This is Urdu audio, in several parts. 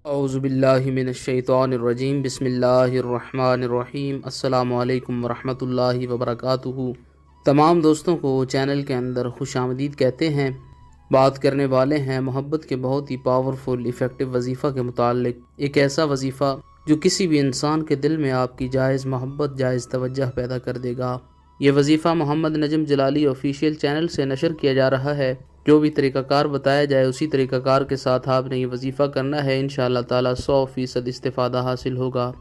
اعوذ باللہ من الشیطان الرجیم بسم اللہ الرحمن الرحیم السلام علیکم ورحمۃ اللہ وبرکاتہ۔ تمام دوستوں کو چینل کے اندر خوش آمدید کہتے ہیں۔ بات کرنے والے ہیں محبت کے بہت ہی پاورفل ایفیکٹو وظیفہ کے متعلق۔ ایک ایسا وظیفہ جو کسی بھی انسان کے دل میں آپ کی جائز محبت جائز توجہ پیدا کر دے گا۔ یہ وظیفہ محمد نجم جلالی آفیشیل چینل سے نشر کیا جا رہا ہے۔ جو بھی طریقہ کار بتایا جائے اسی طریقہ کار کے ساتھ آپ نے یہ وظیفہ کرنا ہے، انشاءاللہ تعالی 100% استفادہ حاصل ہوگا۔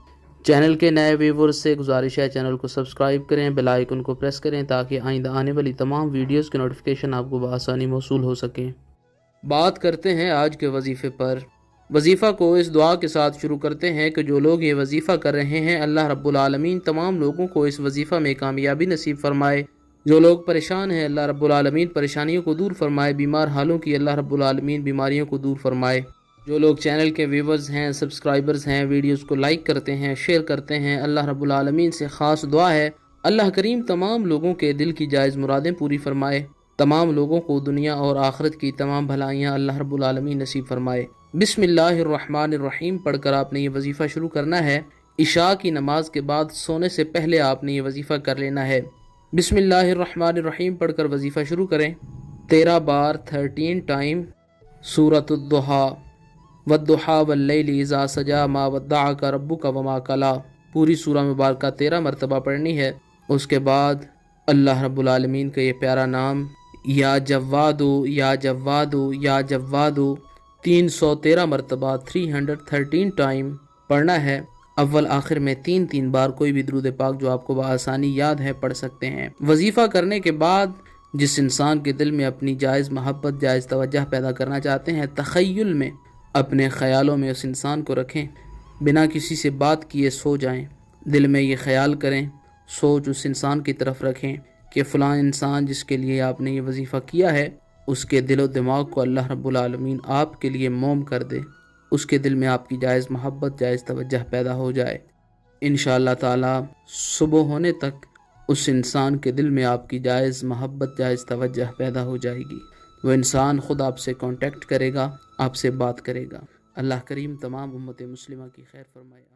چینل کے نئے ویورز سے گزارش ہے چینل کو سبسکرائب کریں، بیل آئیکن کو پریس کریں تاکہ آئندہ آنے والی تمام ویڈیوز کے نوٹیفیکیشن آپ کو بآسانی موصول ہو سکیں۔ بات کرتے ہیں آج کے وظیفے پر۔ وظیفہ کو اس دعا کے ساتھ شروع کرتے ہیں کہ جو لوگ یہ وظیفہ کر رہے ہیں اللہ رب العالمین تمام لوگوں کو اس وظیفہ میں کامیابی نصیب فرمائے۔ جو لوگ پریشان ہیں اللہ رب العالمین پریشانیوں کو دور فرمائے، بیمار حالوں کی اللہ رب العالمین بیماریوں کو دور فرمائے۔ جو لوگ چینل کے ویورز ہیں، سبسکرائبرز ہیں، ویڈیوز کو لائک کرتے ہیں، شیئر کرتے ہیں، اللہ رب العالمین سے خاص دعا ہے اللہ کریم تمام لوگوں کے دل کی جائز مرادیں پوری فرمائے، تمام لوگوں کو دنیا اور آخرت کی تمام بھلائیاں اللہ رب العالمین نصیب فرمائے۔ بسم اللہ الرحمن الرحیم پڑھ کر آپ نے یہ وظیفہ شروع کرنا ہے۔ عشاء کی نماز کے بعد سونے سے پہلے آپ نے یہ وظیفہ کر لینا ہے۔ بسم اللہ الرحمن الرحیم پڑھ کر وظیفہ شروع کریں۔ 13 بار 13 ٹائم سورۃ الضحیٰ والضحیٰ واللیل اذا سجا ما ودعک ربک وما قلی، پوری سورہ مبارکہ 13 مرتبہ پڑھنی ہے۔ اس کے بعد اللہ رب العالمین کا یہ پیارا نام یا جوادو یا جوادو یا جوادو 313 مرتبہ 313 ٹائم پڑھنا ہے۔ اول آخر میں 3 بار کوئی بھی درود پاک جو آپ کو بآسانی یاد ہے پڑھ سکتے ہیں۔ وظیفہ کرنے کے بعد جس انسان کے دل میں اپنی جائز محبت جائز توجہ پیدا کرنا چاہتے ہیں، تخیل میں اپنے خیالوں میں اس انسان کو رکھیں، بنا کسی سے بات کیے سو جائیں، دل میں یہ خیال کریں، سوچ اس انسان کی طرف رکھیں کہ فلاں انسان جس کے لیے آپ نے یہ وظیفہ کیا ہے اس کے دل و دماغ کو اللہ رب العالمین آپ کے لیے موم کر دے، اس کے دل میں آپ کی جائز محبت جائز توجہ پیدا ہو جائے۔ انشاءاللہ تعالی صبح ہونے تک اس انسان کے دل میں آپ کی جائز محبت جائز توجہ پیدا ہو جائے گی، وہ انسان خود آپ سے کانٹیکٹ کرے گا، آپ سے بات کرے گا۔ اللہ کریم تمام امت مسلمہ کی خیر فرمائے۔